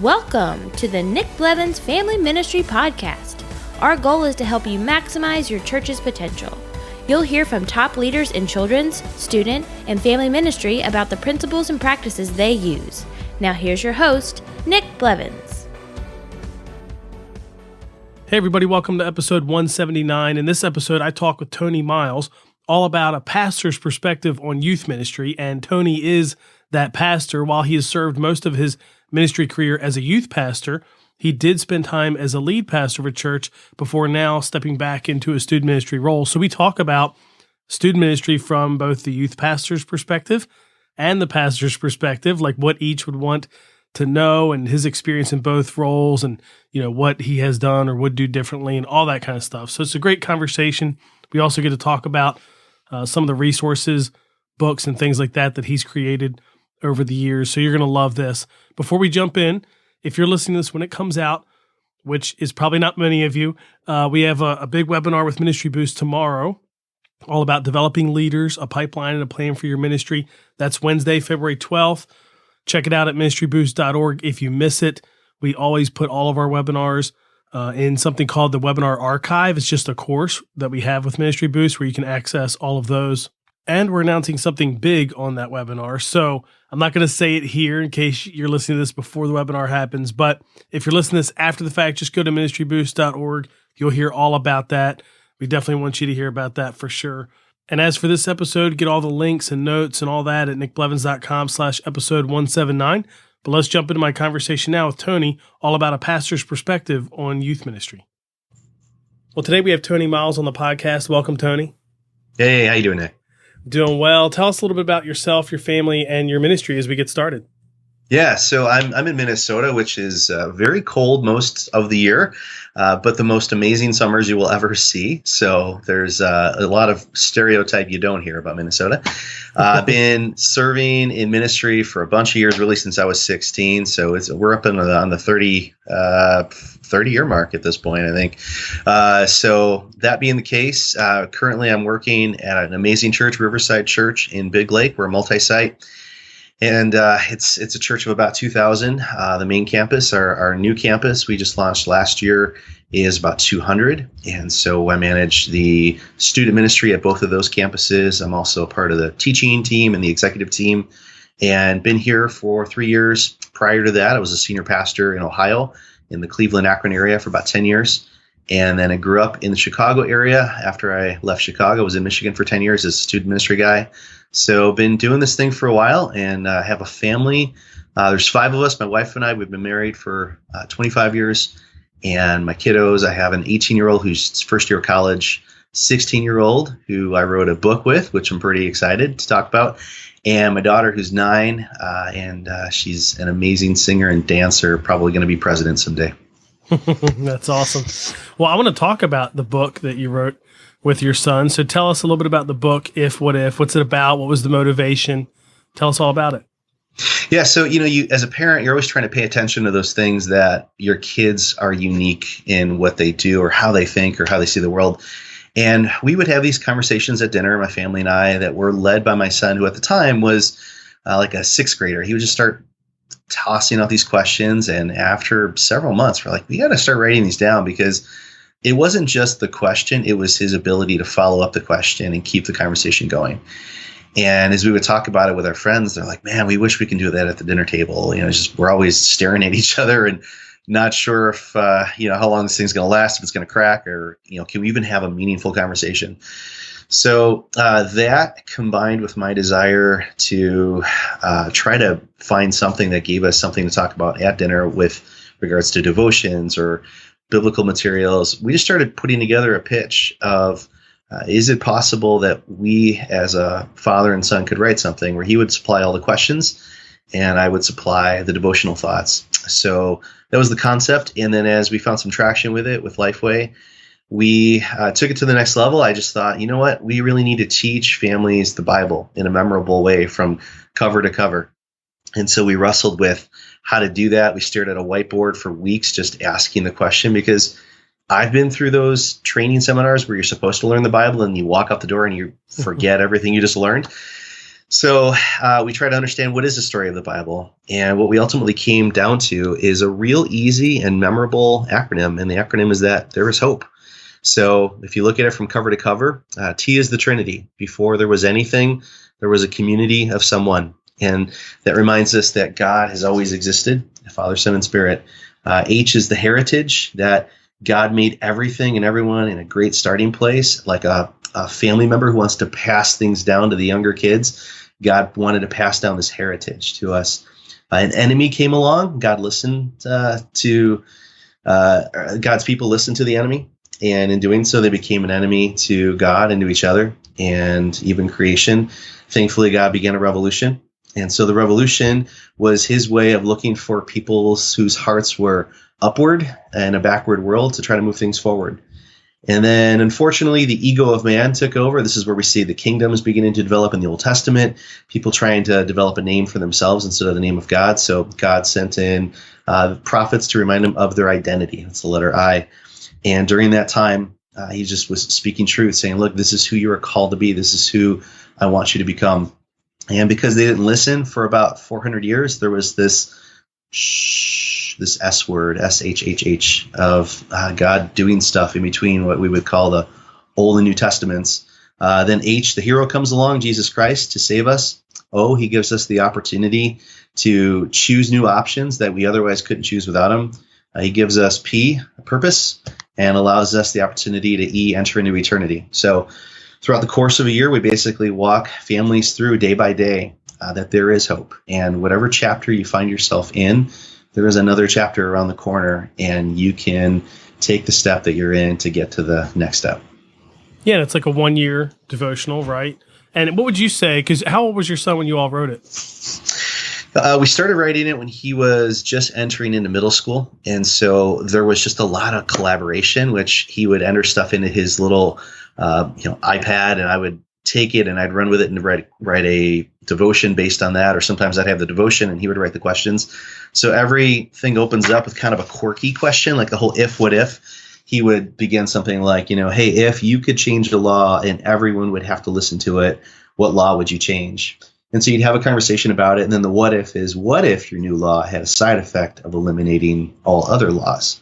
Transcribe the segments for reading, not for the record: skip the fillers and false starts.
Welcome to the Nick Blevins Family Ministry Podcast. Our goal is to help you maximize your church's potential. You'll hear from top leaders in children's, student, and family ministry about the principles and practices they use. Now here's your host, Nick Blevins. Hey everybody, welcome to episode 179. In this episode, I talk with Tony Myles all about a pastor's perspective on youth ministry, and Tony is that pastor. While he has served most of his ministry career as a youth pastor, he did spend time as a lead pastor of a church before now stepping back into a student ministry role. So we talk about student ministry from both the youth pastor's perspective and the pastor's perspective, like what each would want to know and his experience in both roles and, what he has done or would do differently and all that kind of stuff. So it's a great conversation. We also get to talk about some of the resources, books, and things like that he's created over the years. So you're going to love this. Before we jump in, if you're listening to this when it comes out, which is probably not many of you, we have a big webinar with Ministry Boost tomorrow, all about developing leaders, a pipeline, and a plan for your ministry. That's Wednesday, February 12th. Check it out at ministryboost.org. If you miss it, we always put all of our webinars in something called the Webinar Archive. It's just a course that we have with Ministry Boost where you can access all of those. And we're announcing something big on that webinar. So I'm not going to say it here in case you're listening to this before the webinar happens. But if you're listening to this after the fact, just go to ministryboost.org. You'll hear all about that. We definitely want you to hear about that for sure. And as for this episode, get all the links and notes and all that at nickblevins.com/episode 179. But let's jump into my conversation now with Tony, all about a pastor's perspective on youth ministry. Well, today we have Tony Myles on the podcast. Welcome, Tony. Hey, how you doing, Nick? Doing well. Tell us a little bit about yourself, your family, and your ministry as we get started. Yeah, so I'm in Minnesota, which is very cold most of the year, but the most amazing summers you will ever see. So there's a lot of stereotype you don't hear about Minnesota. I've been serving in ministry for a bunch of years, really since I was 16. So we're up on the 30 year mark at this point, I think. So that being the case, currently I'm working at an amazing church, Riverside Church in Big Lake. We're multi-site. And it's a church of about 2,000. The main campus, our new campus we just launched last year, is about 200. And so I manage the student ministry at both of those campuses. I'm also a part of the teaching team and the executive team, and been here for 3 years. Prior to that, I was a senior pastor in Ohio in the Cleveland, Akron area for about 10 years. And then I grew up in the Chicago area. After I left Chicago, I was in Michigan for 10 years as a student ministry guy. So been doing this thing for a while, and have a family. There's 5 of us, my wife and I. We've been married for 25 years. And my kiddos, I have an 18-year-old who's first year of college, 16-year-old who I wrote a book with, which I'm pretty excited to talk about, and my daughter who's 9, and she's an amazing singer and dancer, probably going to be president someday. That's awesome. Well, I want to talk about the book that you wrote with your son. So tell us a little bit about the book, If, what's it about? What was the motivation? Tell us all about it. Yeah. So, you as a parent, you're always trying to pay attention to those things that your kids are unique in what they do or how they think or how they see the world. And we would have these conversations at dinner, my family and I, that were led by my son, who at the time was like a 6th grader. He would just start tossing out these questions. And after several months, we're like, we got to start writing these down, because it wasn't just the question, it was his ability to follow up the question and keep the conversation going. And as we would talk about it with our friends, they're like, man, we wish we can do that at the dinner table. It's just, we're always staring at each other and not sure if, how long this thing's going to last, if it's going to crack, or, can we even have a meaningful conversation? So that combined with my desire to try to find something that gave us something to talk about at dinner with regards to devotions or biblical materials, we just started putting together a pitch of, is it possible that we as a father and son could write something where he would supply all the questions and I would supply the devotional thoughts? So that was the concept. And then as we found some traction with it with Lifeway, we took it to the next level. I just thought, you know what, we really need to teach families the Bible in a memorable way from cover to cover. And so we wrestled with how to do that. We stared at a whiteboard for weeks just asking the question, because I've been through those training seminars where you're supposed to learn the Bible and you walk out the door and you forget everything you just learned. So we try to understand what is the story of the Bible. And what we ultimately came down to is a real easy and memorable acronym. And the acronym is that there is hope. So if you look at it from cover to cover, T is the Trinity. Before there was anything, there was a community of someone. And that reminds us that God has always existed, Father, Son, and Spirit. H is the heritage, that God made everything and everyone in a great starting place, like a family member who wants to pass things down to the younger kids. God wanted to pass down this heritage to us. An enemy came along. God listened to God's people listened to the enemy. And in doing so, they became an enemy to God and to each other and even creation. Thankfully, God began a revolution. And so the revolution was his way of looking for people whose hearts were upward in a backward world to try to move things forward. And then, unfortunately, the ego of man took over. This is where we see the kingdoms beginning to develop in the Old Testament, people trying to develop a name for themselves instead of the name of God. So God sent in prophets to remind them of their identity. That's the letter I. And during that time, he just was speaking truth, saying, look, this is who you are called to be. This is who I want you to become. And because they didn't listen for about 400 years, there was this S word, S-H-H-H, of God doing stuff in between what we would call the Old and New Testaments. Then H, the hero, comes along, Jesus Christ, to save us. O, he gives us the opportunity to choose new options that we otherwise couldn't choose without him. He gives us P, a purpose, and allows us the opportunity to E, enter into eternity. So throughout the course of a year, we basically walk families through day by day that there is hope. And whatever chapter you find yourself in, there is another chapter around the corner, and you can take the step that you're in to get to the next step. Yeah, it's like a 1-year devotional, right? And what would you say, because how old was your son when you all wrote it? We started writing it when he was just entering into middle school. And so there was just a lot of collaboration, which he would enter stuff into his little iPad, and I would take it and I'd run with it and write a devotion based on that. Or sometimes I'd have the devotion and he would write the questions. So everything opens up with kind of a quirky question, like the whole if, what if. He would begin something like, hey, if you could change the law and everyone would have to listen to it, what law would you change? And so you'd have a conversation about it. And then the what if is, what if your new law had a side effect of eliminating all other laws?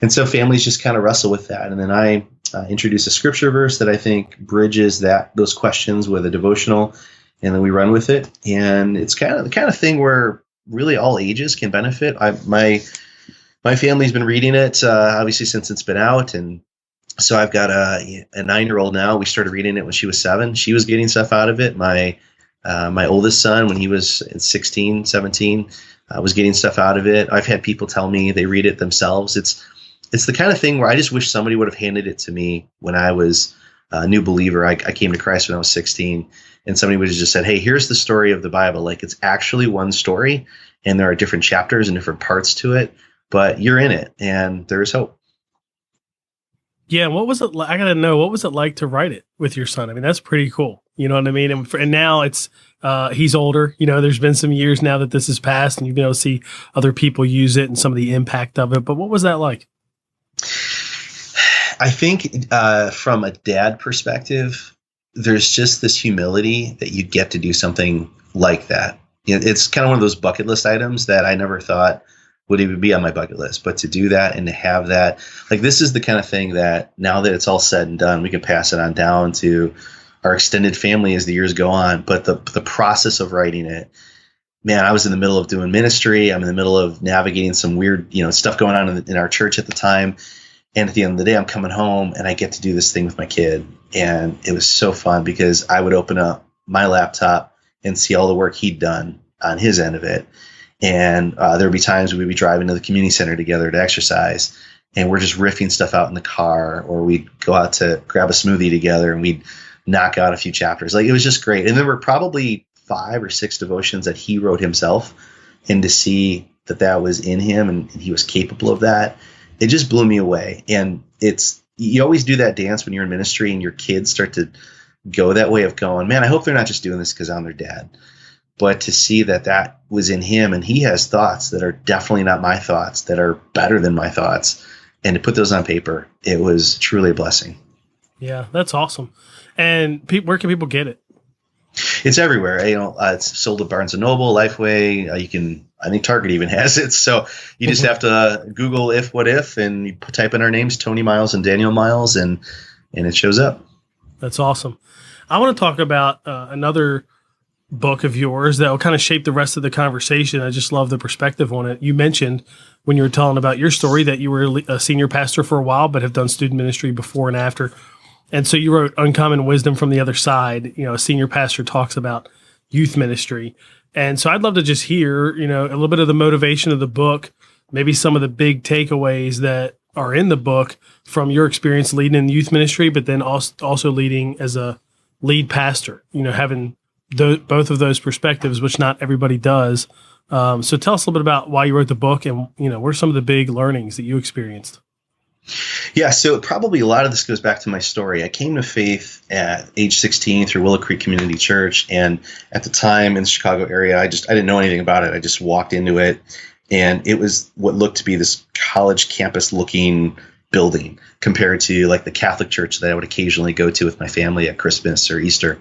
And so families just kind of wrestle with that. And then I introduce a scripture verse that I think bridges those questions with a devotional, and then we run with it. And it's kind of the kind of thing where really all ages can benefit. My family's been reading it, obviously, since it's been out. And so I've got a 9-year-old now. We started reading it when she was 7. She was getting stuff out of it. My oldest son, when he was 16, 17, was getting stuff out of it. I've had people tell me they read it themselves. It's the kind of thing where I just wish somebody would have handed it to me when I was a new believer. I came to Christ when I was 16, and somebody would have just said, hey, here's the story of the Bible. Like, it's actually one story, and there are different chapters and different parts to it, but you're in it, and there's hope. Yeah, what was it like? I got to know, what was it like to write it with your son? I mean, that's pretty cool. You know what I mean? And now it's, he's older. There's been some years now that this has passed, and you've been able to see other people use it and some of the impact of it. But what was that like? I think from a dad perspective, there's just this humility that you get to do something like that. It's kind of one of those bucket list items that I never thought would even be on my bucket list. But to do that and to have that, like, this is the kind of thing that now that it's all said and done, we can pass it on down to our extended family as the years go on. But the process of writing it, man, I was in the middle of doing ministry. I'm in the middle of navigating some weird, stuff going on in our church at the time. And at the end of the day, I'm coming home and I get to do this thing with my kid. And it was so fun because I would open up my laptop and see all the work he'd done on his end of it. And there would be times we'd be driving to the community center together to exercise, and we're just riffing stuff out in the car, or we'd go out to grab a smoothie together and we'd knock out a few chapters. Like, it was just great. And there were probably 5 or 6 devotions that he wrote himself, and to see that was in him and he was capable of that, it just blew me away. And you always do that dance when you're in ministry and your kids start to go that way of going, man, I hope they're not just doing this because I'm their dad. But to see that was in him, and he has thoughts that are definitely not my thoughts, that are better than my thoughts, and to put those on paper, it was truly a blessing. Yeah, that's awesome. And where can people get it? It's everywhere. It's sold at Barnes and Noble, Lifeway. I think Target even has it. So you just have to Google "If What If" and you type in our names, Tony Myles and Daniel Myles, and it shows up. That's awesome. I want to talk about another book of yours that will kind of shape the rest of the conversation. I just love the perspective on it. You mentioned when you were telling about your story that you were a senior pastor for a while, but have done student ministry before and after. And so you wrote Uncommon Wisdom from the Other Side. A senior pastor talks about youth ministry. And so I'd love to just hear, a little bit of the motivation of the book, maybe some of the big takeaways that are in the book from your experience leading in youth ministry, but then also leading as a lead pastor, having both of those perspectives, which not everybody does. So tell us a little bit about why you wrote the book and, what are some of the big learnings that you experienced? Yeah, so probably a lot of this goes back to my story. I came to faith at age 16 through Willow Creek Community Church. And at the time in the Chicago area, I didn't know anything about it. I just walked into it. And it was what looked to be this college campus looking building compared to like the Catholic church that I would occasionally go to with my family at Christmas or Easter.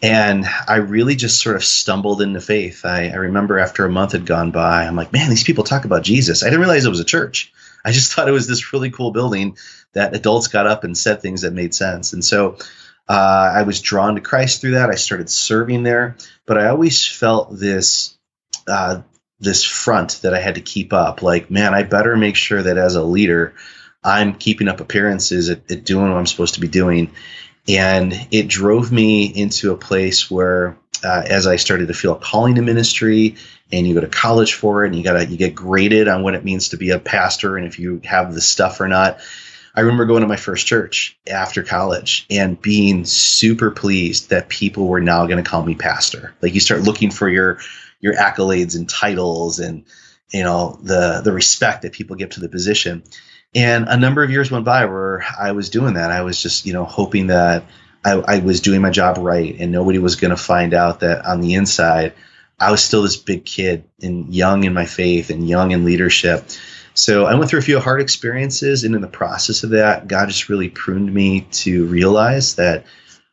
And I really just sort of stumbled into faith. I remember after a month had gone by, I'm like, man, these people talk about Jesus. I didn't realize it was a church. I just thought it was this really cool building that adults got up and said things that made sense. And so I was drawn to Christ through that. I started serving there, but I always felt this front that I had to keep up. Like, man, I better make sure that as a leader, I'm keeping up appearances at doing what I'm supposed to be doing. And it drove me into a place where as I started to feel a calling to ministry, and you go to college for it, and you get graded on what it means to be a pastor and if you have the stuff or not. I remember going to my first church after college and being super pleased that people were now going to call me pastor. Like, you start looking for your accolades and titles and the respect that people give to the position. And a number of years went by where I was doing that. I was just hoping that I was doing my job right and nobody was going to find out that on the inside I was still this big kid and young in my faith and young in leadership. So I went through a few hard experiences, and in the process of that, God just really pruned me to realize that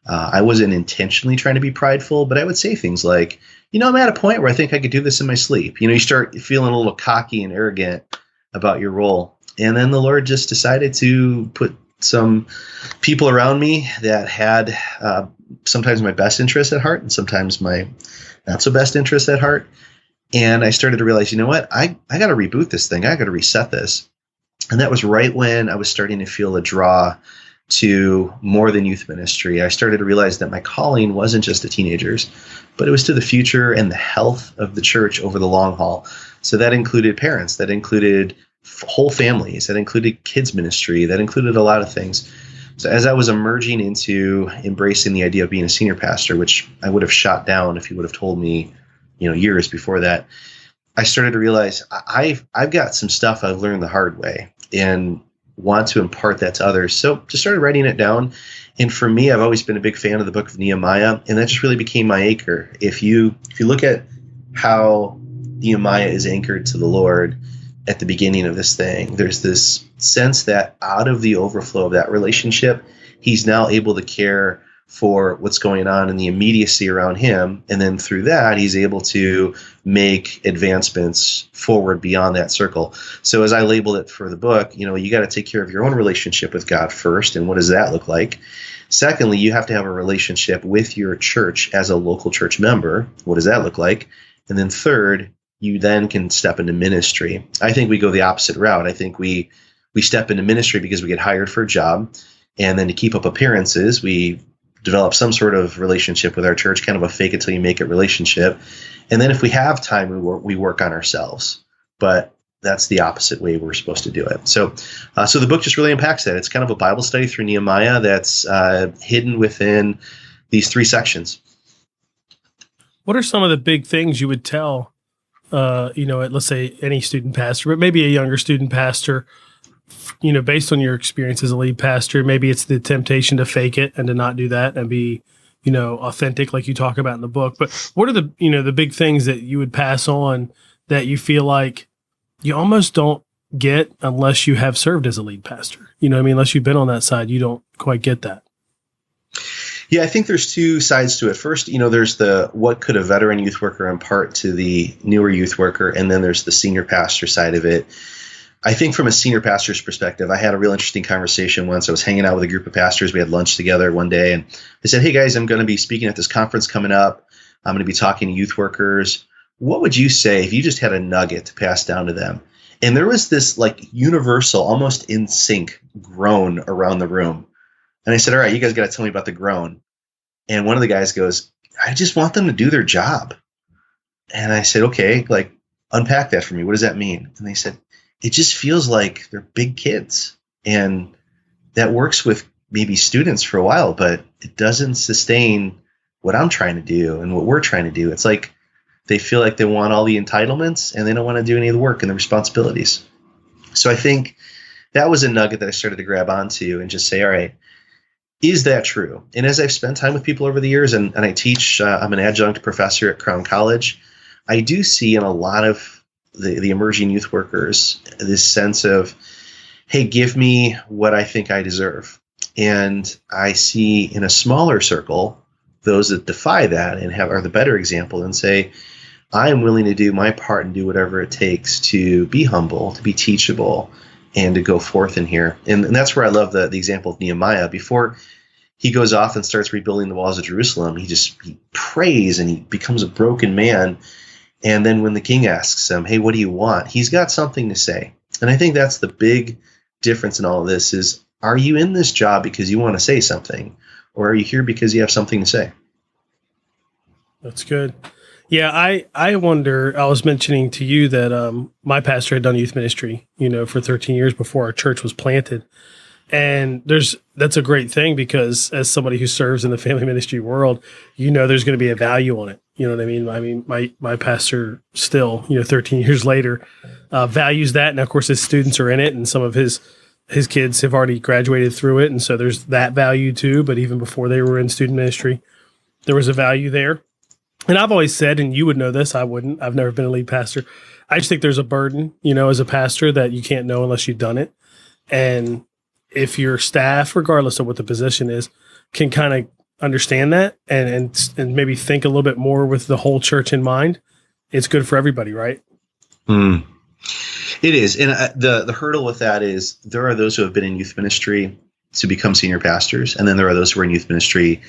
I wasn't intentionally trying to be prideful, but I would say things like, I'm at a point where I think I could do this in my sleep. You start feeling a little cocky and arrogant about your role. And then the Lord just decided to put some people around me that had sometimes my best interest at heart and sometimes my not so best interest at heart. And I started to realize, I got to reboot this thing. I got to reset this. And that was right when I was starting to feel a draw to more than youth ministry. I started to realize that my calling wasn't just to teenagers, but it was to the future and the health of the church over the long haul. So that included parents, that included whole families, that included kids ministry, that included a lot of things. So as I was emerging into embracing the idea of being a senior pastor, which I would have shot down if you would have told me, years before that, I started to realize I've got some stuff I've learned the hard way and want to impart that to others. So just started writing it down. And for me, I've always been a big fan of the book of Nehemiah, and that just really became my anchor. If you look at how Nehemiah is anchored to the Lord at the beginning of this thing, there's this sense that out of the overflow of that relationship, he's now able to care for what's going on in the immediacy around him. And then through that, he's able to make advancements forward beyond that circle. So as I labeled it for the book, you got to take care of your own relationship with God first. And what does that look like? Secondly, you have to have a relationship with your church as a local church member. What does that look like? And then third, you then can step into ministry. I think we go the opposite route. I think we step into ministry because we get hired for a job. And then to keep up appearances, we develop some sort of relationship with our church, kind of a fake it till you make it relationship. And then if we have time, we work on ourselves. But that's the opposite way we're supposed to do it. So the book just really unpacks that. It's kind of a Bible study through Nehemiah that's hidden within these three sections. What are some of the big things you would tell, let's say any student pastor, but maybe a younger student pastor, based on your experience as a lead pastor? Maybe it's the temptation to fake it and to not do that and be, authentic like you talk about in the book. But what are the big things that you would pass on that you feel like you almost don't get unless you have served as a lead pastor? Unless you've been on that side, you don't quite get that. Yeah, I think there's two sides to it. First, there's the what could a veteran youth worker impart to the newer youth worker, and then there's the senior pastor side of it. I think from a senior pastor's perspective, I had a real interesting conversation once. I was hanging out with a group of pastors. We had lunch together one day, and I said, hey, guys, I'm going to be speaking at this conference coming up. I'm going to be talking to youth workers. What would you say if you just had a nugget to pass down to them? And there was this universal, almost in sync groan around the room. And I said, all right, you guys got to tell me about the groan. And one of the guys goes, I just want them to do their job. And I said, okay, unpack that for me. What does that mean? And they said, it just feels like they're big kids. And that works with maybe students for a while, but it doesn't sustain what I'm trying to do and what we're trying to do. It's like they feel like they want all the entitlements and they don't want to do any of the work and the responsibilities. So I think that was a nugget that I started to grab onto and just say, all right, is that true? And as I've spent time with people over the years, and I teach, I'm an adjunct professor at Crown College, I do see in a lot of the emerging youth workers this sense of, hey, give me what I think I deserve. And I see in a smaller circle those that defy that and are the better example and say, I am willing to do my part and do whatever it takes to be humble, to be teachable, and to go forth in here. And that's where I love the example of Nehemiah. Before he goes off and starts rebuilding the walls of Jerusalem, he prays and he becomes a broken man. And then when the king asks him, hey, what do you want? He's got something to say. And I think that's the big difference in all of this is, are you in this job because you want to say something? Or are you here because you have something to say? That's good. Yeah, I wonder, I was mentioning to you that my pastor had done youth ministry, for 13 years before our church was planted. And that's a great thing because as somebody who serves in the family ministry world, there's going to be a value on it. You know what I mean? I mean, my pastor still, 13 years later, values that. And of course, his students are in it and some of his kids have already graduated through it. And so there's that value too. But even before they were in student ministry, there was a value there. And I've always said, and you would know this, I wouldn't, I've never been a lead pastor. I just think there's a burden, as a pastor that you can't know unless you've done it. And if your staff, regardless of what the position is, can kind of understand that and maybe think a little bit more with the whole church in mind, it's good for everybody, right? It is. And the hurdle with that is there are those who have been in youth ministry to become senior pastors. And then there are those who are in youth ministry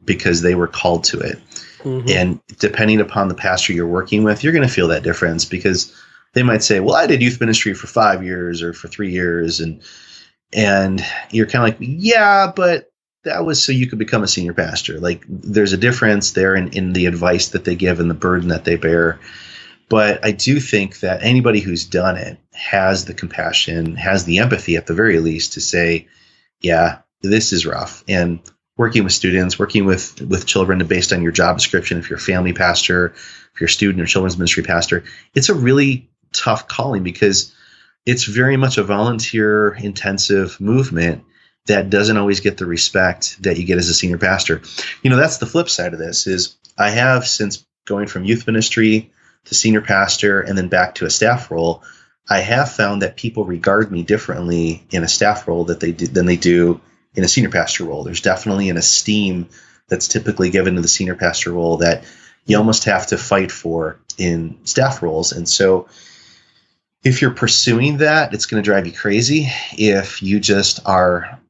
because they were called to it. Mm-hmm. And depending upon the pastor you're working with, you're going to feel that difference because they might say, well, I did youth ministry for 5 years or for 3 years. And you're kind of like, yeah, but that was so you could become a senior pastor. There's a difference there in the advice that they give and the burden that they bear. But I do think that anybody who's done it has the compassion, has the empathy at the very least to say, yeah, this is rough. And working with students, working with children based on your job description, if you're a family pastor, if you're a student or children's ministry pastor, it's a really tough calling because it's very much a volunteer intensive movement that doesn't always get the respect that you get as a senior pastor. That's the flip side of this is I have, since going from youth ministry to senior pastor and then back to a staff role, I have found that people regard me differently in a staff role than they do in a senior pastor role. There's definitely an esteem that's typically given to the senior pastor role that you almost have to fight for in staff roles. And so if you're pursuing that, it's going to drive you crazy. If you just are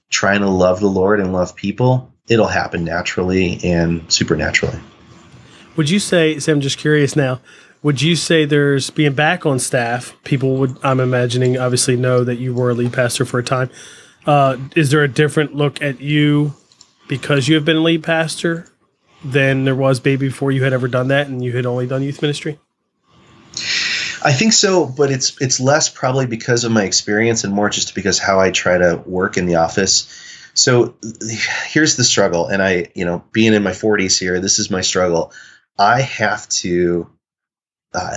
trying to love the Lord and love people, it'll happen naturally and supernaturally. Would you say, I'm just curious now, would you say there's being back on staff, people would, I'm imagining, obviously know that you were a lead pastor for a time. Is there a different look at you because you have been a lead pastor than there was maybe before you had ever done that and you had only done youth ministry? I think so, but it's less probably because of my experience and more just because how I try to work in the office. So here's the struggle. And I, being in my 40s here, this is my struggle. I have to,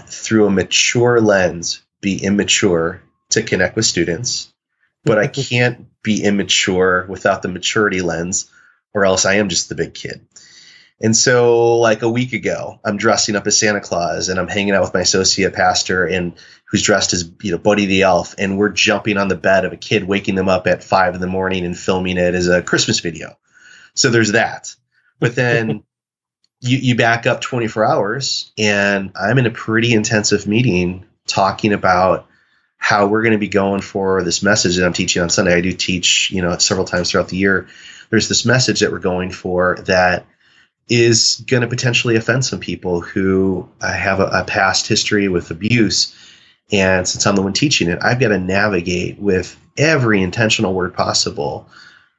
through a mature lens, be immature to connect with students, but I can't be immature without the maturity lens, or else I am just the big kid. And so a week ago, I'm dressing up as Santa Claus and I'm hanging out with my associate pastor and who's dressed as, Buddy the Elf. And we're jumping on the bed of a kid, waking them up at 5 a.m. and filming it as a Christmas video. So there's that. But then you back up 24 hours and I'm in a pretty intensive meeting talking about how we're going to be going for this message that I'm teaching on Sunday. I do teach, several times throughout the year. There's this message that we're going for that is going to potentially offend some people who have a past history with abuse. And since I'm the one teaching it, I've got to navigate with every intentional word possible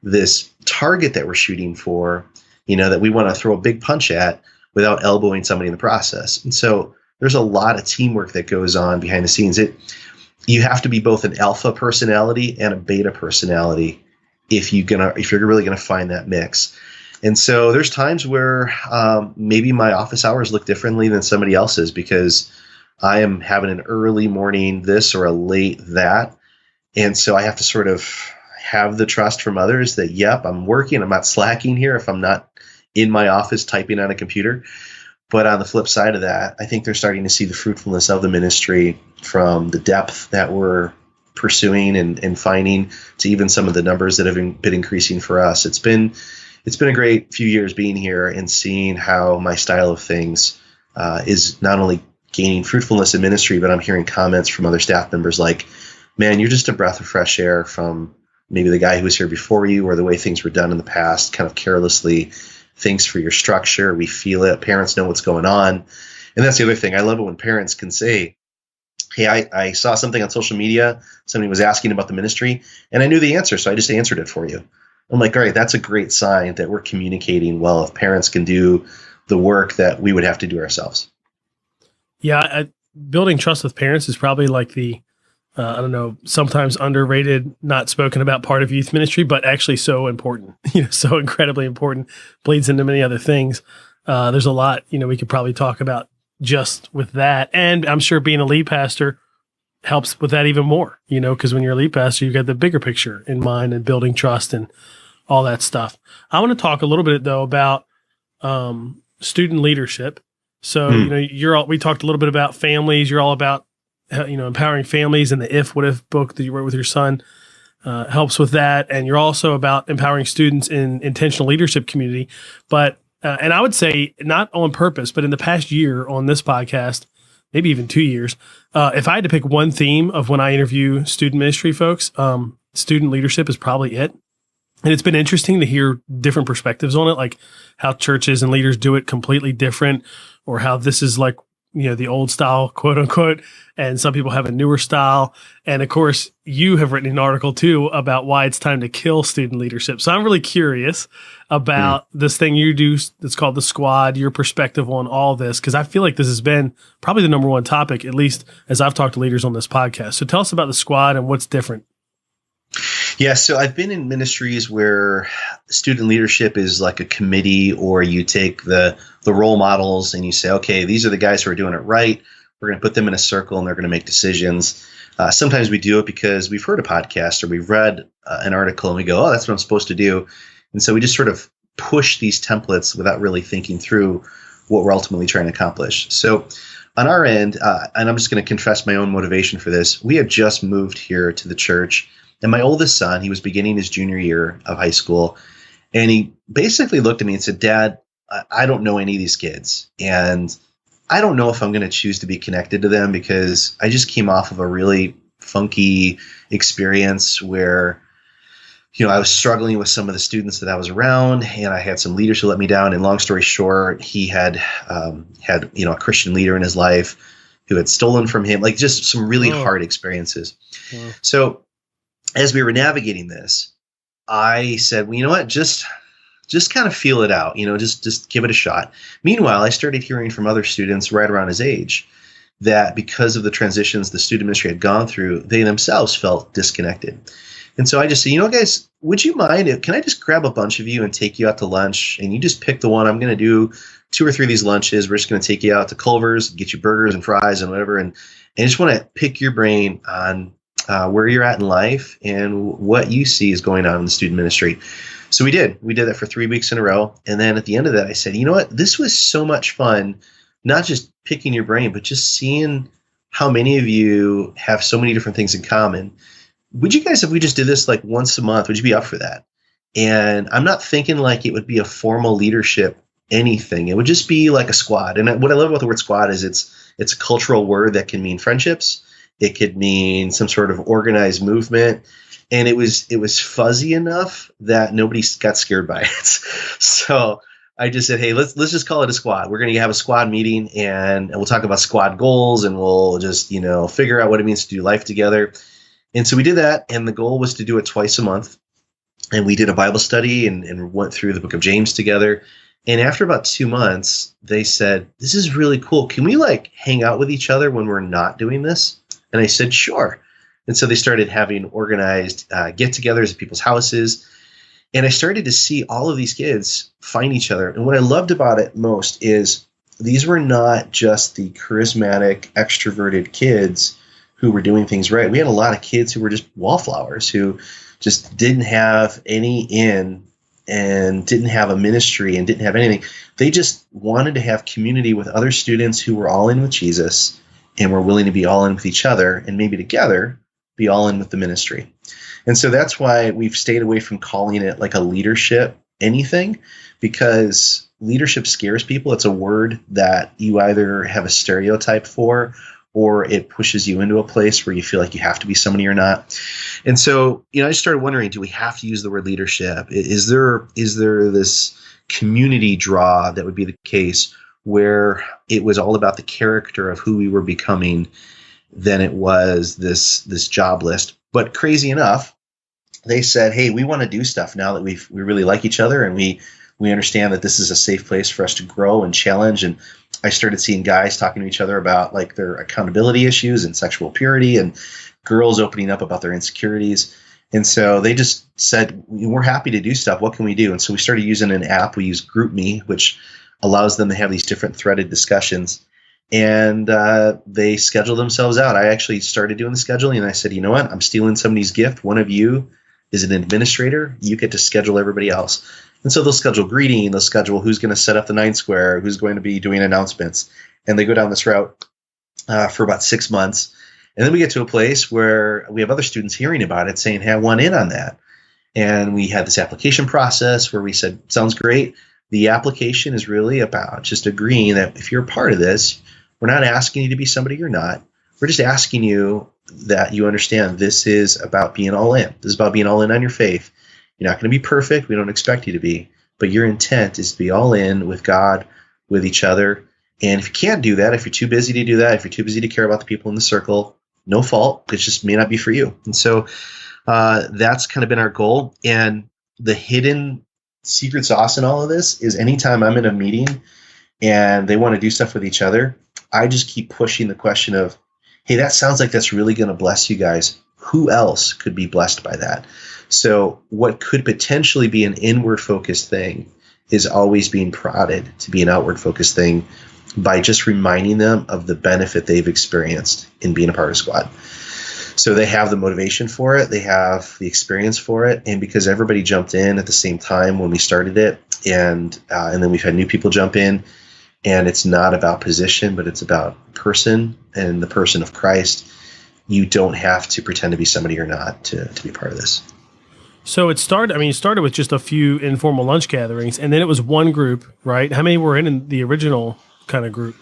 this target that we're shooting for, that we want to throw a big punch at without elbowing somebody in the process. And so there's a lot of teamwork that goes on behind the scenes. You have to be both an alpha personality and a beta personality if you're really gonna find that mix. And so there's times where maybe my office hours look differently than somebody else's because I am having an early morning this or a late that. And so I have to sort of have the trust from others that, yep, I'm working. I'm not slacking here if I'm not in my office typing on a computer. But on the flip side of that, I think they're starting to see the fruitfulness of the ministry from the depth that we're pursuing and finding to even some of the numbers that have been increasing for us. It's been a great few years being here and seeing how my style of things is not only gaining fruitfulness in ministry, but I'm hearing comments from other staff members like, man, you're just a breath of fresh air from maybe the guy who was here before you or the way things were done in the past, kind of carelessly. Thanks for your structure. We feel it. Parents know what's going on. And that's the other thing. I love it when parents can say, hey, I saw something on social media. Somebody was asking about the ministry and I knew the answer. So I just answered it for you. I'm like, all right, that's a great sign that we're communicating well if parents can do the work that we would have to do ourselves. Yeah. Building trust with parents is probably like the, sometimes underrated, not spoken about part of youth ministry, but actually so important, so incredibly important, bleeds into many other things. There's a lot, we could probably talk about just with that. And I'm sure being a lead pastor helps with that even more, because when you're a lead pastor, you've got the bigger picture in mind and building trust and all that stuff. I want to talk a little bit though about student leadership. So, we talked a little bit about families. You're all about empowering families, and the What If book that you wrote with your son helps with that. And you're also about empowering students in intentional leadership community. But, and I would say not on purpose, but in the past year on this podcast, maybe even 2 years, if I had to pick one theme of when I interview student ministry folks, student leadership is probably it. And it's been interesting to hear different perspectives on it, like how churches and leaders do it completely different, or how this is like, the old style, quote unquote, and some people have a newer style. And of course, you have written an article too about why it's time to kill student leadership. So I'm really curious about this thing you do that's called The Squad, your perspective on all this, because I feel like this has been probably the number one topic, at least as I've talked to leaders on this podcast. So tell us about The Squad and what's different. Yeah, so I've been in ministries where student leadership is like a committee, or you take the role models and you say, okay, these are the guys who are doing it right. We're going to put them in a circle and they're going to make decisions. Sometimes we do it because we've heard a podcast or we've read an article and we go, oh, that's what I'm supposed to do. And so we just sort of push these templates without really thinking through what we're ultimately trying to accomplish. So on our end, and I'm just going to confess my own motivation for this, we had just moved here to the church. And my oldest son, he was beginning his junior year of high school, and he basically looked at me and said, Dad, I don't know any of these kids, and I don't know if I'm going to choose to be connected to them because I just came off of a really funky experience where, I was struggling with some of the students that I was around, and I had some leaders who let me down. And long story short, he had a Christian leader in his life who had stolen from him, like just some really hard experiences. Wow. So as we were navigating this, I said, well, you know what, just kind of feel it out, just give it a shot. Meanwhile, I started hearing from other students right around his age that because of the transitions the student ministry had gone through, they themselves felt disconnected. And so I just said, guys, would you mind, can I just grab a bunch of you and take you out to lunch, and you just pick the one? I'm going to do 2 or 3 of these lunches. We're just going to take you out to Culver's, get you burgers and fries and whatever. And I just want to pick your brain on where you're at in life and what you see is going on in the student ministry. So we did that for 3 weeks in a row. And then at the end of that, I said, you know what, this was so much fun, not just picking your brain, but just seeing how many of you have so many different things in common. Would you guys, if we just did this like once a month, would you be up for that? And I'm not thinking like it would be a formal leadership anything. It would just be like a squad. And what I love about the word squad is it's a cultural word that can mean friendships. It could mean some sort of organized movement. And it was fuzzy enough that nobody got scared by it. So I just said, hey, let's just call it a squad. We're going to have a squad meeting, and we'll talk about squad goals, and we'll just, figure out what it means to do life together. And so we did that, and the goal was to do it twice a month. And we did a Bible study and went through the book of James together. And after about 2 months, they said, this is really cool. Can we hang out with each other when we're not doing this? And I said, sure. And so they started having organized get-togethers at people's houses. And I started to see all of these kids find each other. And what I loved about it most is these were not just the charismatic, extroverted kids who were doing things right. We had a lot of kids who were just wallflowers, who just didn't have any in and didn't have a ministry and didn't have anything. They just wanted to have community with other students who were all in with Jesus and were willing to be all in with each other, and maybe together be all in with the ministry. And so that's why we've stayed away from calling it like a leadership anything, because leadership scares people. It's a word that you either have a stereotype for, or it pushes you into a place where you feel like you have to be somebody or not. And so, I just started wondering, do we have to use the word leadership? Is there this community draw that would be the case, where it was all about the character of who we were becoming than it was this job list? But crazy enough, they said, hey, we want to do stuff now that we really like each other, and we understand that this is a safe place for us to grow and challenge. And I started seeing guys talking to each other about their accountability issues and sexual purity, and girls opening up about their insecurities. And so they just said, we're happy to do stuff. What can we do? And so we started using an app. We use GroupMe, which allows them to have these different threaded discussions. And they schedule themselves out. I actually started doing the scheduling, and I said, you know what? I'm stealing somebody's gift. One of you is an administrator. You get to schedule everybody else. And so they'll schedule greeting. They'll schedule who's going to set up the 9 square, who's going to be doing announcements. And they go down this route for about 6 months. And then we get to a place where we have other students hearing about it saying, hey, I want in on that. And we had this application process where we said, sounds great. The application is really about just agreeing that if you're a part of this, we're not asking you to be somebody you're not. We're just asking you that you understand this is about being all in. This is about being all in on your faith. You're not going to be perfect. We don't expect you to be. But your intent is to be all in with God, with each other. And if you can't do that, if you're too busy to do that, if you're too busy to care about the people in the circle, no fault. It just may not be for you. And so that's kind of been our goal. And the hidden secret sauce in all of this is anytime I'm in a meeting and they want to do stuff with each other, I just keep pushing the question of, hey, that sounds like that's really going to bless you guys. Who else could be blessed by that? So what could potentially be an inward focused thing is always being prodded to be an outward focused thing by just reminding them of the benefit they've experienced in being a part of Squad. So they have the motivation for it. They have the experience for it. And because everybody jumped in at the same time when we started it, and then we've had new people jump in, and it's not about position, but it's about person and the person of Christ. You don't have to pretend to be somebody you're not to be part of this. So you started with just a few informal lunch gatherings, and then it was one group, right? How many were in the original kind of group?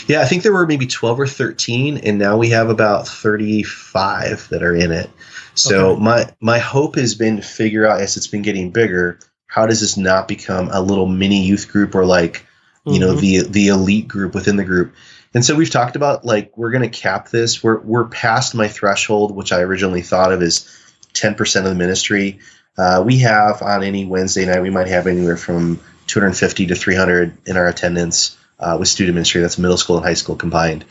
Yeah, I think there were maybe 12 or 13, and now we have about 35 that are in it. So okay. My hope has been to figure out, as it's been getting bigger, how does this not become a little mini youth group or the elite group within the group. And so we've talked about we're going to cap this. We're past my threshold, which I originally thought of as 10% of the ministry. We have on any Wednesday night, we might have anywhere from 250 to 300 in our attendance with student ministry. That's middle school and high school combined.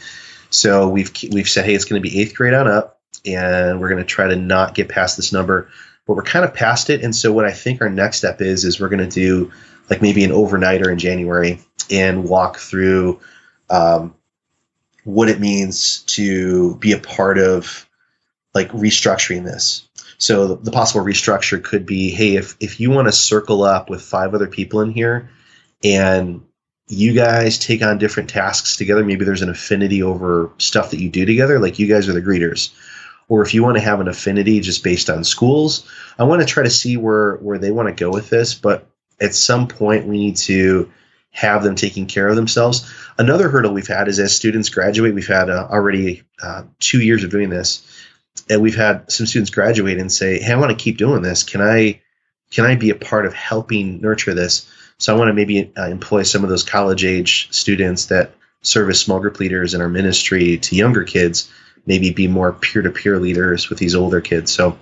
So we've said, hey, it's going to be 8th grade on up, and we're going to try to not get past this number, but we're kind of past it. And so what I think our next step is we're going to do maybe an overnighter in January and walk through what it means to be a part of restructuring this. So the possible restructure could be, hey, if you want to circle up with 5 other people in here and you guys take on different tasks together, maybe there's an affinity over stuff that you do together, like you guys are the greeters, or if you want to have an affinity just based on schools, I want to try to see where they want to go with this. But at some point, we need to have them taking care of themselves. Another hurdle we've had is as students graduate, we've had already 2 years of doing this, and we've had some students graduate and say, hey, I want to keep doing this. Can I be a part of helping nurture this? So I want to maybe employ some of those college-age students that serve as small group leaders in our ministry to younger kids, maybe be more peer-to-peer leaders with these older kids. So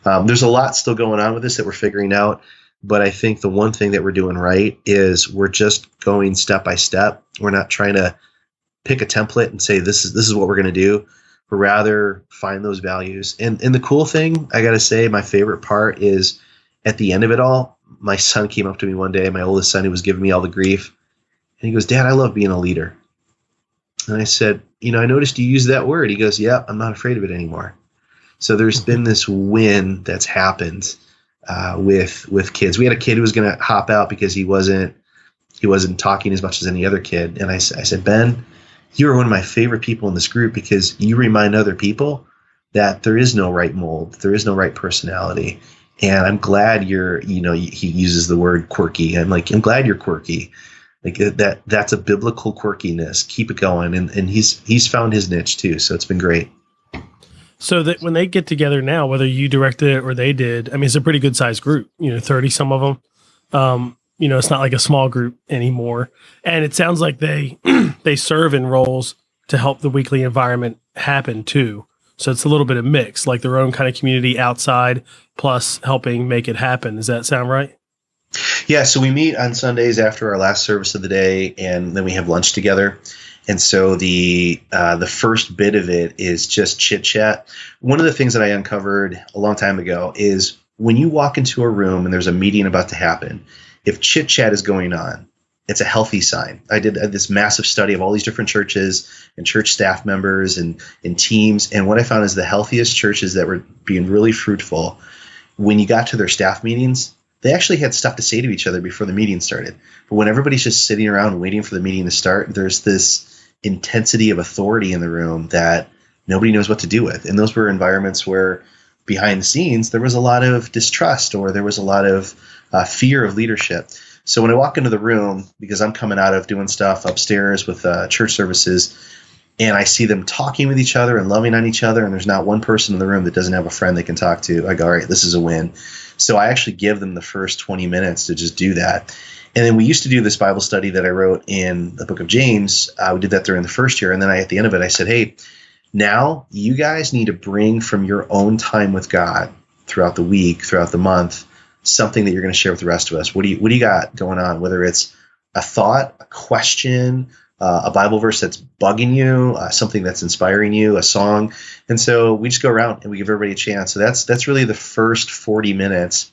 there's a lot still going on with this that we're figuring out. But I think the one thing that we're doing right is we're just going step by step. We're not trying to pick a template and say, this is what we're going to do. But rather find those values. And the cool thing, I got to say, my favorite part is at the end of it all, my son came up to me one day, my oldest son, who was giving me all the grief. And he goes, Dad, I love being a leader. And I said, I noticed you use that word. He goes, yeah, I'm not afraid of it anymore. So there's been this win that's happened with kids. We had a kid who was going to hop out because he wasn't talking as much as any other kid. And I said, Ben, you are one of my favorite people in this group because you remind other people that there is no right mold. There is no right personality. And I'm glad he uses the word quirky. I'm glad you're quirky. Like that's a biblical quirkiness. Keep it going. And he's found his niche too. So it's been great. So that when they get together now, whether you directed it or they did, I mean, it's a pretty good sized group, 30 some of them. It's not like a small group anymore. And it sounds like they serve in roles to help the weekly environment happen too. So it's a little bit of mix, like their own kind of community outside plus helping make it happen. Does that sound right? Yeah. So we meet on Sundays after our last service of the day, and then we have lunch together. And so the first bit of it is just chit chat. One of the things that I uncovered a long time ago is when you walk into a room and there's a meeting about to happen, if chit chat is going on, it's a healthy sign. I did this massive study of all these different churches and church staff members and teams. And what I found is the healthiest churches that were being really fruitful, when you got to their staff meetings, they actually had stuff to say to each other before the meeting started. But when everybody's just sitting around waiting for the meeting to start, there's this intensity of authority in the room that nobody knows what to do with. And those were environments where behind the scenes, there was a lot of distrust or there was a lot of fear of leadership. So when I walk into the room, because I'm coming out of doing stuff upstairs with church services, and I see them talking with each other and loving on each other, and there's not one person in the room that doesn't have a friend they can talk to, I go, all right, this is a win. So I actually give them the first 20 minutes to just do that. And then we used to do this Bible study that I wrote in the book of James. We did that during the first year. And then at the end of it, I said, hey, now you guys need to bring from your own time with God throughout the week, throughout the month, something that you're going to share with the rest of us. What do you got going on? Whether it's a thought, a question, a Bible verse that's bugging you, something that's inspiring you, a song. And so we just go around and we give everybody a chance. So that's really the first 40 minutes.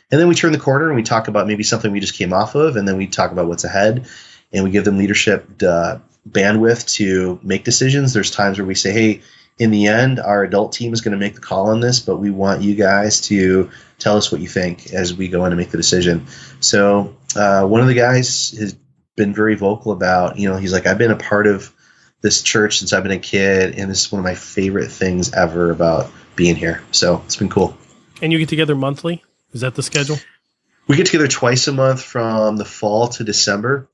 And then we turn the corner and we talk about maybe something we just came off of, and then we talk about what's ahead, and we give them leadership bandwidth to make decisions. There's times where we say, hey, in the end, our adult team is going to make the call on this, but we want you guys to tell us what you think as we go in and make the decision. So one of the guys has been very vocal about, he's like, I've been a part of this church since I've been a kid, and this is one of my favorite things ever about being here. So it's been cool. And you get together monthly? Is that the schedule? We get together twice a month from the fall to December.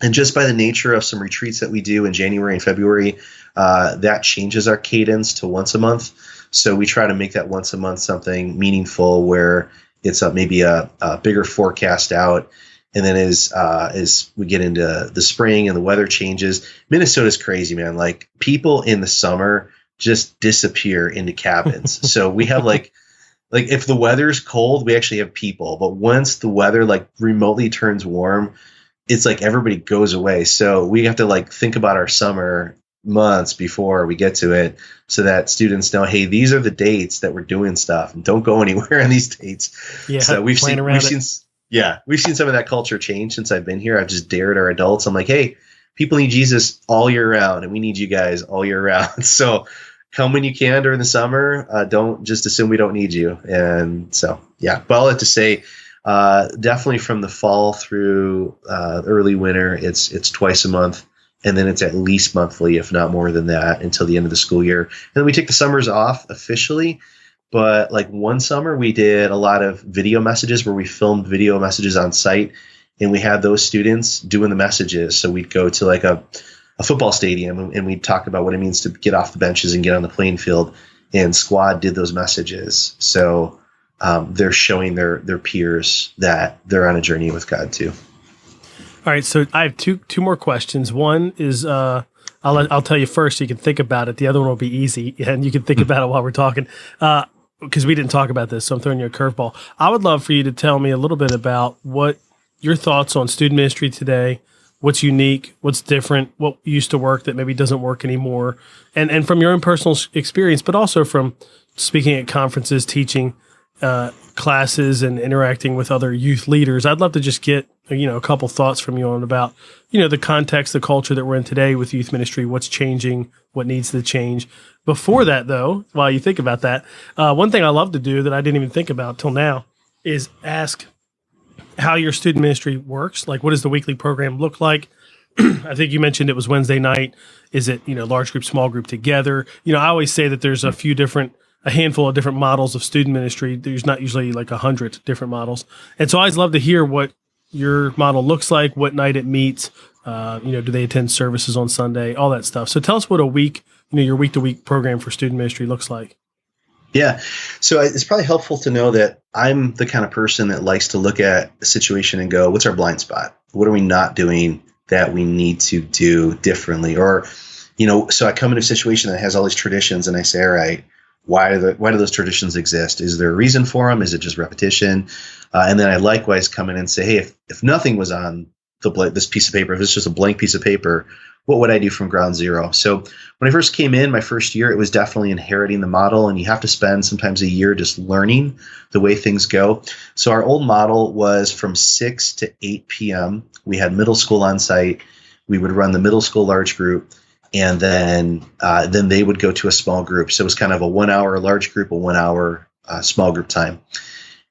And just by the nature of some retreats that we do in January and February, that changes our cadence to once a month. So we try to make that once a month something meaningful where it's maybe a bigger forecast out. And then as we get into the spring and the weather changes, Minnesota's crazy, man. Like people in the summer just disappear into cabins. So we have like if the weather's cold, we actually have people. But once the weather remotely turns warm, it's like everybody goes away. So we have to think about our summer months before we get to it so that students know, hey, these are the dates that we're doing stuff, and don't go anywhere on these dates. Yeah, so we've seen some of that culture change since I've been here. I've just dared our adults. I'm like, hey, people need Jesus all year round, and we need you guys all year round. So come when you can during the summer. Don't just assume we don't need you. And so, yeah, but I'll have to say, definitely from the fall through early winter, it's twice a month. And then it's at least monthly, if not more than that, until the end of the school year. And then we take the summers off officially. But like one summer, we did a lot of video messages where we filmed video messages on site, and we had those students doing the messages. So we'd go to like a football stadium, and we'd talk about what it means to get off the benches and get on the playing field. And squad did those messages. So they're showing their peers that they're on a journey with God too. All right, so I have two more questions. One is I'll tell you first, so you can think about it. The other one will be easy, and you can think about it while we're talking, because we didn't talk about this. So I'm throwing you a curveball. I would love for you to tell me a little bit about what your thoughts on student ministry today. What's unique? What's different? What used to work that maybe doesn't work anymore? And from your own personal experience, but also from speaking at conferences, teaching classes, and interacting with other youth leaders. I'd love to just get a couple thoughts from you on about the context, the culture that we're in today with youth ministry, what's changing, what needs to change. Before that, though, while you think about that, one thing I love to do that I didn't even think about till now is ask how your student ministry works. Like, what does the weekly program look like? I think you mentioned it was Wednesday night. Is it, large group, small group together? I always say that there's a handful of different models of student ministry. There's not usually like 100 different models. And so I always love to hear what your model looks like, what night it meets, do they attend services on Sunday, all that stuff. So tell us what a week, your week-to-week program for student ministry looks like. Yeah. So it's probably helpful to know that I'm the kind of person that likes to look at a situation and go, what's our blind spot? What are we not doing that we need to do differently? Or, so I come into a situation that has all these traditions and I say, all right, why do those traditions exist? Is there a reason for them? Is it just repetition? And then I likewise come in and say, hey, if nothing was on this piece of paper, if it's just a blank piece of paper, what would I do from ground zero? So when I first came in, my first year, it was definitely inheriting the model, and you have to spend sometimes a year just learning the way things go. So our old model was from 6 to 8 p.m. We had middle school on site. We would run the middle school large group, and then they would go to a small group. So it was kind of a 1 hour large group, a 1 hour small group time.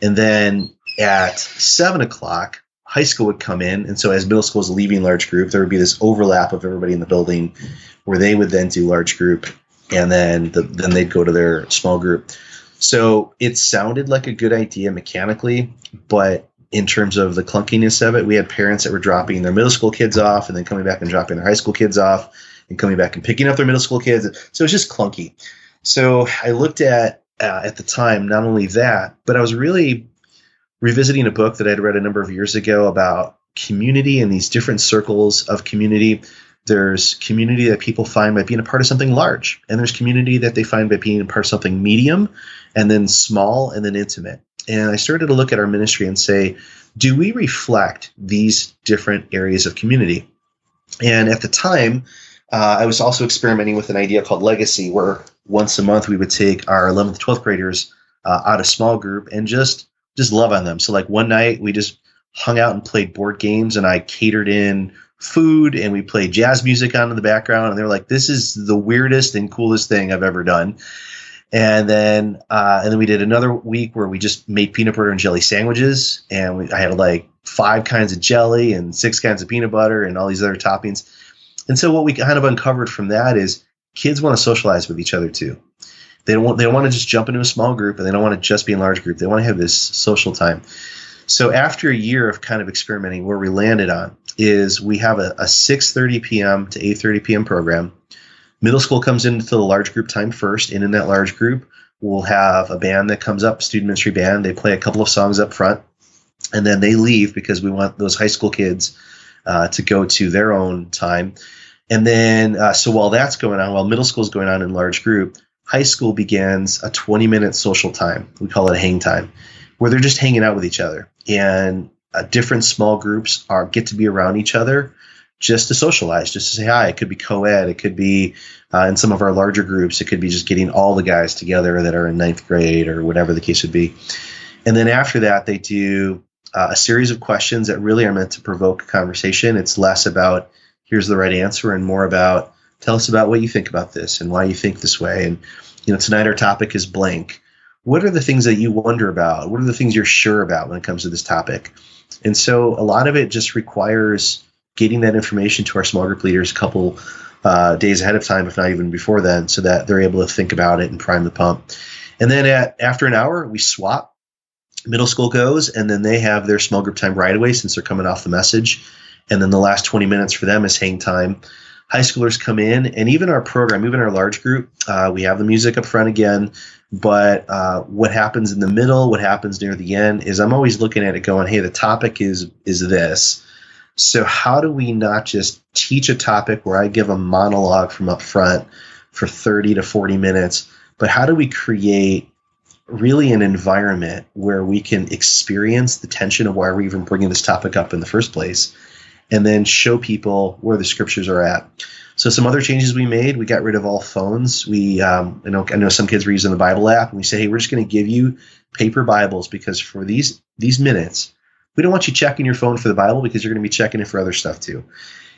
And then at 7 o'clock, high school would come in. And so as middle school is leaving large group, there would be this overlap of everybody in the building where they would then do large group, and then they'd go to their small group. So it sounded like a good idea mechanically, but in terms of the clunkiness of it, we had parents that were dropping their middle school kids off and then coming back and dropping their high school kids off and coming back and picking up their middle school kids. So it was just clunky. So I looked at the time, not only that, but I was really revisiting a book that I'd read a number of years ago about community and these different circles of community. There's community that people find by being a part of something large, and there's community that they find by being a part of something medium, and then small, and then intimate. And I started to look at our ministry and say, do we reflect these different areas of community? And at the time, I was also experimenting with an idea called legacy, where once a month we would take our 11th, 12th graders out of small group and just love on them. So like one night we just hung out and played board games, and I catered in food, and we played jazz music on in the background. And they were like, this is the weirdest and coolest thing I've ever done. And then we did another week where we just made peanut butter and jelly sandwiches. And I had like 5 kinds of jelly and 6 kinds of peanut butter and all these other toppings. And so what we kind of uncovered from that is kids want to socialize with each other too. They don't want to just jump into a small group, and they don't want to just be in a large group. They want to have this social time. So after a year of kind of experimenting, where we landed on is we have a 6:30 p.m. to 8:30 p.m. program. Middle school comes into the large group time first, and in that large group, we'll have a band that comes up, student ministry band. They play a couple of songs up front, and then they leave because we want those high school kids to go to their own time. And then so while that's going on, while middle school is going on in large group, high school begins a 20-minute social time. We call it a hang time, where they're just hanging out with each other. And different small groups get to be around each other just to socialize, just to say hi. It could be co-ed. It could be in some of our larger groups, it could be just getting all the guys together that are in 9th grade or whatever the case would be. And then after that, they do a series of questions that really are meant to provoke a conversation. It's less about here's the right answer and more about tell us about what you think about this and why you think this way. And tonight our topic is blank. What are the things that you wonder about? What are the things you're sure about when it comes to this topic? And so a lot of it just requires getting that information to our small group leaders a couple days ahead of time, if not even before then, so that they're able to think about it and prime the pump. And then after an hour, we swap. Middle school goes, and then they have their small group time right away since they're coming off the message. And then the last 20 minutes for them is hang time. High schoolers come in, and even our program, even our large group, we have the music up front again. But what happens in the middle, what happens near the end is I'm always looking at it going, hey, the topic is this. So how do we not just teach a topic where I give a monologue from up front for 30 to 40 minutes, but how do we create really an environment where we can experience the tension of why we're even bringing this topic up in the first place, and then show people where the scriptures are at. So some other changes we made, we got rid of all phones. I know some kids were using the Bible app, and we say, hey, we're just going to give you paper Bibles because for these minutes, we don't want you checking your phone for the Bible because you're going to be checking it for other stuff too.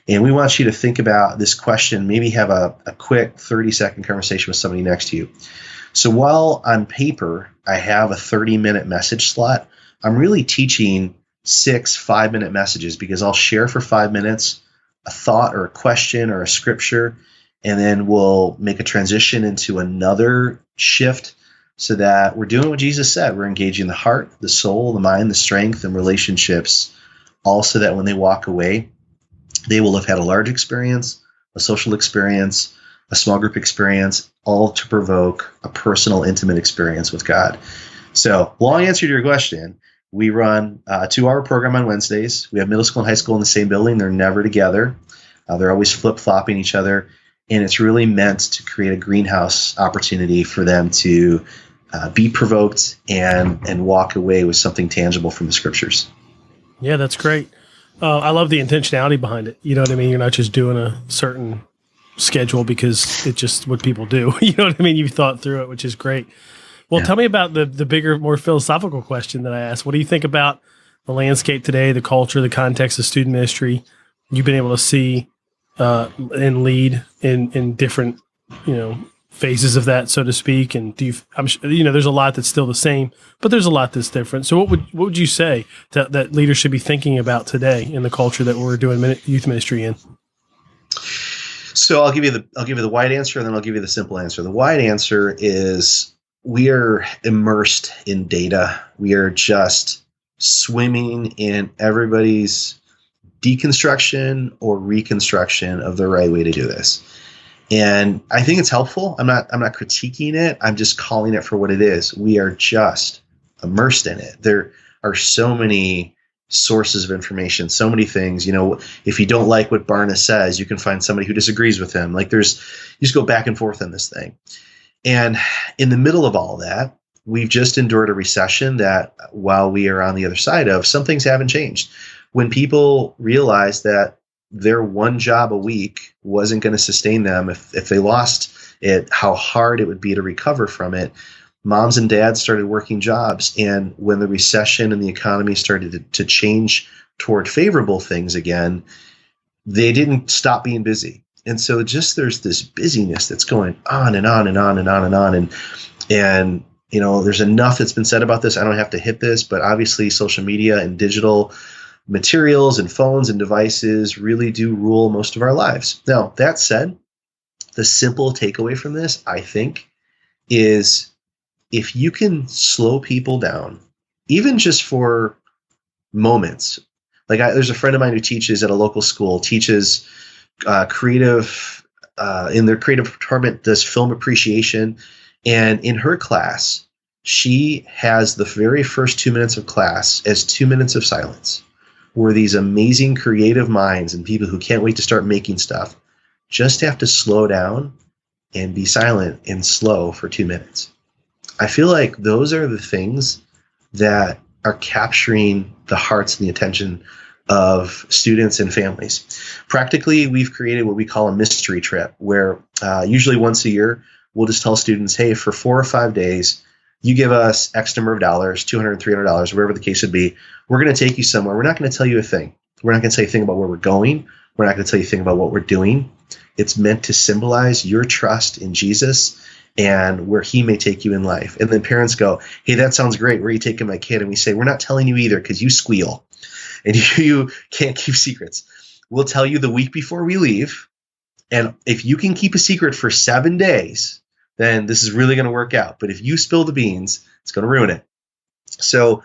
And we want you to think about this question, maybe have a quick 30-second conversation with somebody next to you. So while on paper, I have a 30-minute message slot, I'm really teaching 6 5-minute messages because I'll share for 5 minutes a thought or a question or a scripture, and then we'll make a transition into another shift so that we're doing what Jesus said. We're engaging the heart, the soul, the mind, the strength, and relationships, all so that when they walk away, they will have had a large experience, a social experience, a small group experience, all to provoke a personal, intimate experience with God. So, long answer to your question, we run a 2-hour program on Wednesdays. We have middle school and high school in the same building. They're never together. They're always flip-flopping each other. And it's really meant to create a greenhouse opportunity for them to be provoked and walk away with something tangible from the scriptures. Yeah, that's great. I love the intentionality behind it. You know what I mean? You're not just doing a certain schedule because it's just what people do. You know what I mean? You've thought through it, which is great. Well, Tell me about the bigger, more philosophical question that I asked. What do you think about the landscape today, the culture, the context of student ministry? You've been able to see and lead in different, phases of that, so to speak. And I'm sure, there's a lot that's still the same, but there's a lot that's different. So what would you say that leaders should be thinking about today in the culture that we're doing youth ministry in? So I'll give you the wide answer, and then I'll give you the simple answer. The wide answer is we are immersed in data. We are just swimming in everybody's deconstruction or reconstruction of the right way to do this. And I think it's helpful. I'm not critiquing it. I'm just calling it for what it is. We are just immersed in it. There are so many sources of information, so many things. If you don't like what Barna says, you can find somebody who disagrees with him. You just go back and forth on this thing. And in the middle of all that, we've just endured a recession that, while we are on the other side of, some things haven't changed. When people realized that their one job a week wasn't going to sustain them, if they lost it, how hard it would be to recover from it, moms and dads started working jobs. And when the recession and the economy started to change toward favorable things again, they didn't stop being busy. And so just there's this busyness that's going on and on and on and on and on. And there's enough that's been said about this. I don't have to hit this, but obviously social media and digital materials and phones and devices really do rule most of our lives. Now, that said, the simple takeaway from this, I think, is if you can slow people down, even just for moments. There's a friend of mine who teaches at a local school, teaches creative in their creative department, does film appreciation. And in her class, she has the very first 2 minutes of class as 2 minutes of silence, where these amazing creative minds and people who can't wait to start making stuff just have to slow down and be silent and slow for 2 minutes. I feel like those are the things that are capturing the hearts and the attention of students and families. Practically, we've created what we call a mystery trip, where usually once a year, we'll just tell students, hey, for 4 or 5 days, you give us X number of dollars, $200, $300, whatever the case would be. We're going to take you somewhere. We're not going to tell you a thing. We're not going to tell you a thing about where we're going. We're not going to tell you a thing about what we're doing. It's meant to symbolize your trust in Jesus and where he may take you in life. And then parents go, hey, that sounds great. Where are you taking my kid? And we say, we're not telling you either because you squeal and you can't keep secrets. we'll tell you the week before we leave. And if you can keep a secret for 7 days, then this is really going to work out. But if you spill the beans, it's going to ruin it. So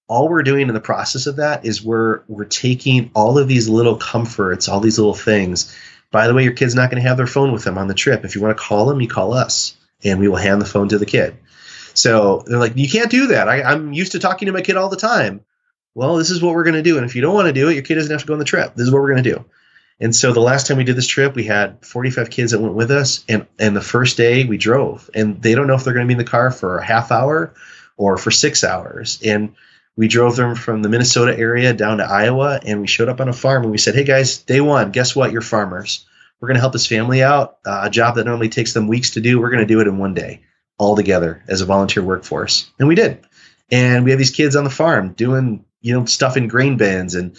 all we're doing in the process of that is we're taking all of these little comforts, all these little things. By the way, your kid's not going to have their phone with them on the trip. If you want to call them, you call us, and we will hand the phone to the kid. So they're like, you can't do that. I'm used to talking to my kid all the time. Well, this is what we're going to do. And if you don't want to do it, your kid doesn't have to go on the trip. This is what we're going to do. And so the last time we did this trip, we had 45 kids that went with us. And the first day we drove. And they don't know if they're going to be in the car for a half hour or for 6 hours. And we drove them from the Minnesota area down to Iowa. And we showed up on a farm. And we said, hey, guys, day one, guess what? You're farmers. We're going to help this family out. A job that normally takes them weeks to do, we're going to do it in one day all together as a volunteer workforce. And we did. And we have these kids on the farm doing, stuff in grain bins. And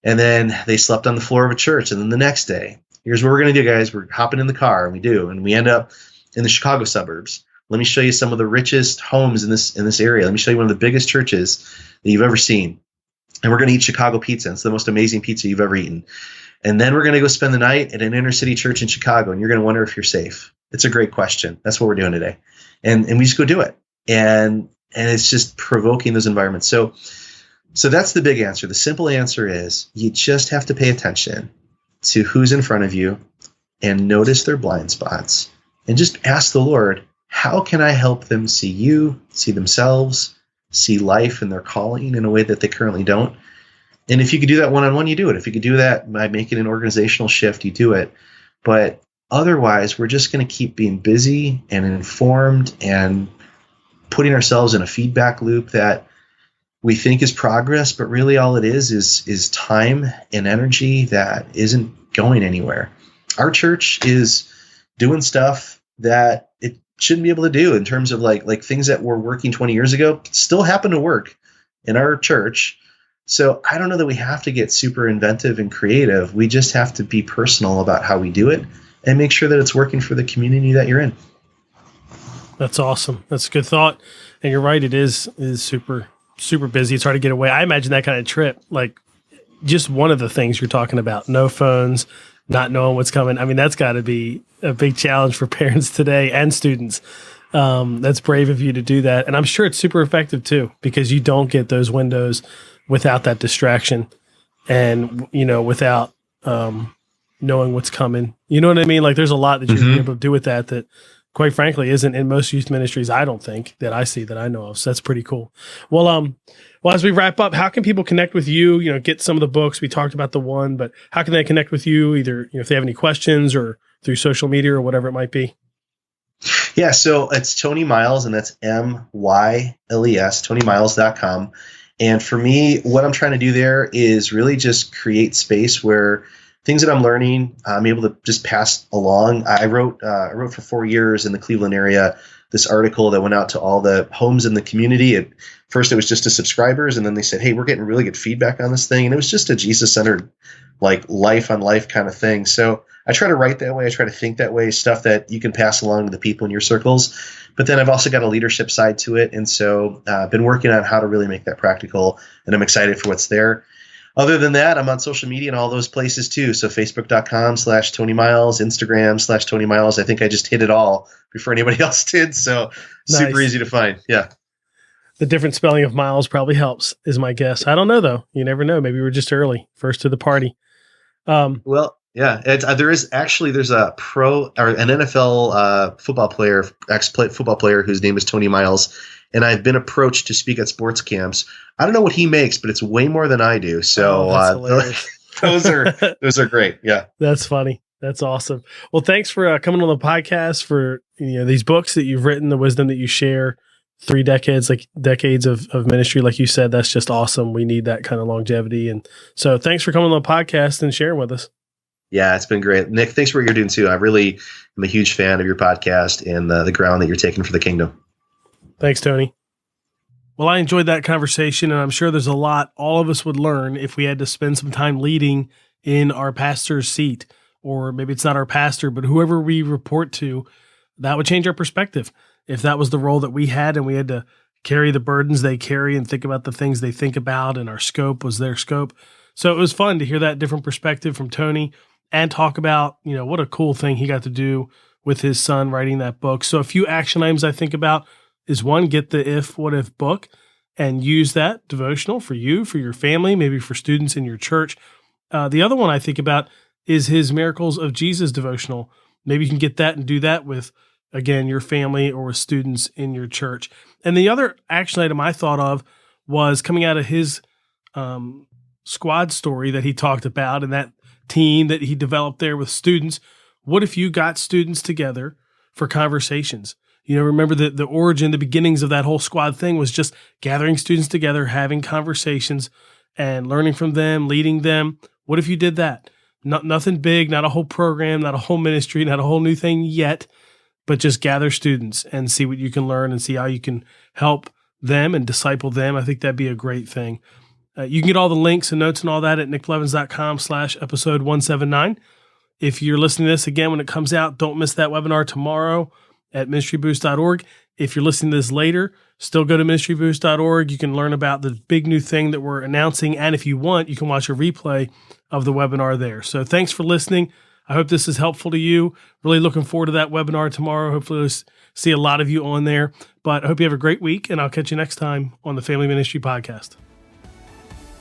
then they slept on the floor of a church. And then the next day, here's what we're going to do, guys. We're hopping in the car, and we do. And we end up in the Chicago suburbs. Let me show you some of the richest homes in this area. Let me show you one of the biggest churches that you've ever seen. And we're going to eat Chicago pizza. It's the most amazing pizza you've ever eaten. And then we're going to go spend the night at an inner city church in Chicago. And you're going to wonder if you're safe. It's a great question. That's what we're doing today. And we just go do it. And it's just provoking those environments. So that's the big answer. The simple answer is you just have to pay attention to who's in front of you and notice their blind spots and just ask the Lord, how can I help them see you, see themselves, see life and their calling in a way that they currently don't? And if you could do that one-on-one, you do it. If you could do that by making an organizational shift, you do it. But otherwise, we're just going to keep being busy and informed and putting ourselves in a feedback loop that we think is progress, but really all it is time and energy that isn't going anywhere. Our church is doing stuff that it shouldn't be able to do in terms of like things that were working 20 years ago still happen to work in our church. So I don't know that we have to get super inventive and creative. We just have to be personal about how we do it and make sure that it's working for the community that you're in. That's awesome. That's a good thought. And you're right. It is super, super busy. It's hard to get away. I imagine that kind of trip, like just one of the things you're talking about, no phones, not knowing what's coming. I mean, that's got to be a big challenge for parents today and students. That's brave of you to do that. And I'm sure it's super effective too, because you don't get those windows without that distraction and, without knowing what's coming. You know what I mean? Like there's a lot that you're able to do with that quite frankly isn't in most youth ministries, I don't think, that I see, that I know of. So that's pretty cool. Well, as we wrap up, how can people connect with you? Get some of the books. We talked about the one, but how can they connect with you either, if they have any questions or through social media or whatever it might be? Yeah. So it's Tony Myles, and that's Myles, TonyMyles.com. And for me, what I'm trying to do there is really just create space where things that I'm learning, I'm able to just pass along. I wrote for 4 years in the Cleveland area this article that went out to all the homes in the community. At first, it was just to subscribers, and then they said, "Hey, we're getting really good feedback on this thing," and it was just a Jesus-centered, like life on life kind of thing. So I try to write that way. I try to think that way. Stuff that you can pass along to the people in your circles. But then I've also got a leadership side to it, and so I've been working on how to really make that practical, and I'm excited for what's there. Other than that, I'm on social media and all those places too. So Facebook.com/Tony Myles, Instagram/Tony Myles. I think I just hit it all before anybody else did. So Nice. Super easy to find. Yeah. The different spelling of Miles probably helps, is my guess. I don't know though. You never know. Maybe we're just early, first to the party. Well, yeah, there's a pro or an NFL football player, ex-football player whose name is Tony Myles. And I've been approached to speak at sports camps. I don't know what he makes, but it's way more than I do. So those are great. Yeah, that's funny. That's awesome. Well, thanks for coming on the podcast, for these books that you've written, the wisdom that you share. 3 decades, decades of ministry, like you said. That's just awesome. We need that kind of longevity. And so, thanks for coming on the podcast and sharing with us. Yeah, it's been great, Nick. Thanks for what you're doing too. I really am a huge fan of your podcast and the ground that you're taking for the kingdom. Thanks, Tony. Well, I enjoyed that conversation, and I'm sure there's a lot all of us would learn if we had to spend some time leading in our pastor's seat, or maybe it's not our pastor, but whoever we report to. That would change our perspective. If that was the role that we had and we had to carry the burdens they carry and think about the things they think about, and our scope was their scope. So it was fun to hear that different perspective from Tony and talk about, what a cool thing he got to do with his son writing that book. So a few action items I think about is one, get the If, What If book and use that devotional for you, for your family, maybe for students in your church. The other one I think about is his Miracles of Jesus devotional. Maybe you can get that and do that with, again, your family or with students in your church. And the other action item I thought of was coming out of his squad story that he talked about and that team that he developed there with students. What if you got students together for conversations? Remember the origin, the beginnings of that whole squad thing was just gathering students together, having conversations and learning from them, leading them. What if you did that? Nothing big, not a whole program, not a whole ministry, not a whole new thing yet, but just gather students and see what you can learn and see how you can help them and disciple them. I think that'd be a great thing. You can get all the links and notes and all that at nickblevins.com/episode 179. If you're listening to this again when it comes out, don't miss that webinar tomorrow at ministryboost.org. If you're listening to this later, still go to ministryboost.org. You can learn about the big new thing that we're announcing. And if you want, you can watch a replay of the webinar there. So thanks for listening. I hope this is helpful to you. Really looking forward to that webinar tomorrow. Hopefully we'll see a lot of you on there. But I hope you have a great week, and I'll catch you next time on the Family Ministry Podcast.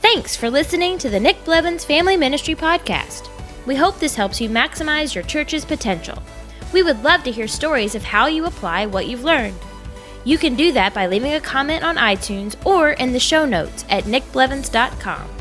Thanks for listening to the Nick Blevins Family Ministry Podcast. We hope this helps you maximize your church's potential. We would love to hear stories of how you apply what you've learned. You can do that by leaving a comment on iTunes or in the show notes at nickblevins.com.